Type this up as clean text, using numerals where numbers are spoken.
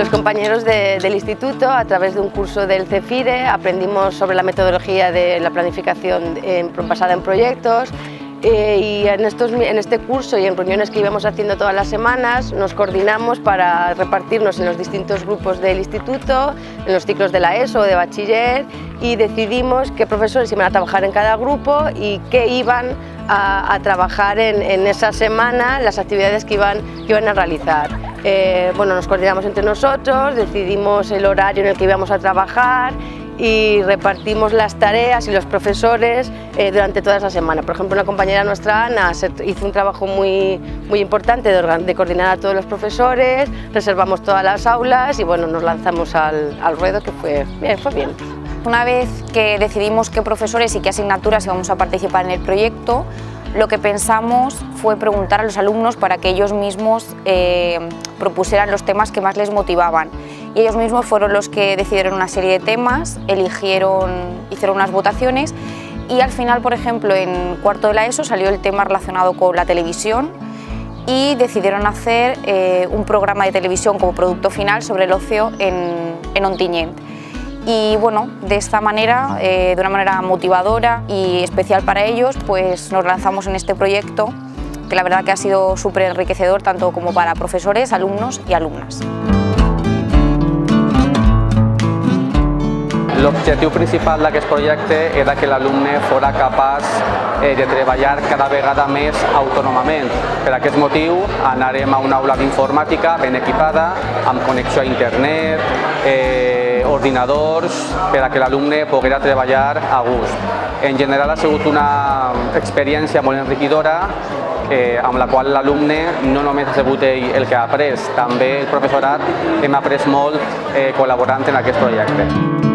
Los compañeros del instituto, a través de un curso del CEFIRE, aprendimos sobre la metodología de la planificación basada en proyectos. Y en este curso y en reuniones que íbamos haciendo todas las semanas nos coordinamos para repartirnos en los distintos grupos del instituto, en los ciclos de la ESO o de bachiller, y decidimos qué profesores iban a trabajar en cada grupo y qué iban a trabajar en esa semana, las actividades que iban a realizar. Bueno, nos coordinamos entre nosotros, decidimos el horario en el que íbamos a trabajar y repartimos las tareas y los profesores durante toda esa semana. Por ejemplo, una compañera nuestra, Ana, hizo un trabajo muy importante de coordinar a todos los profesores, reservamos todas las aulas y bueno, nos lanzamos al ruedo, que fue bien. Una vez que decidimos qué profesores y qué asignaturas íbamos a participar en el proyecto, lo que pensamos fue preguntar a los alumnos para que ellos mismos propusieran los temas que más les motivaban. Y ellos mismos fueron los que decidieron una serie de temas, hicieron unas votaciones y al final, por ejemplo, en cuarto de la ESO salió el tema relacionado con la televisión y decidieron hacer un programa de televisión como producto final sobre el ocio en Ontinyent. Y bueno, de esta manera, de una manera motivadora y especial para ellos, pues nos lanzamos en este proyecto que la verdad que ha sido súper enriquecedor tanto como para profesores, alumnos y alumnas. L'objectiu principal d'aquest projecte era que l'alumne fora capaç de treballar cada vegada més autònomament. Per aquest motiu anarem a una aula d'informàtica ben equipada, amb connexió a internet, ordinadors, per a que l'alumne poguera treballar a gust. En general ha sigut una experiència molt enriquidora amb la qual l'alumne no només ha sigut ell el que ha après, també el professorat hem après molt col·laborant en aquest projecte.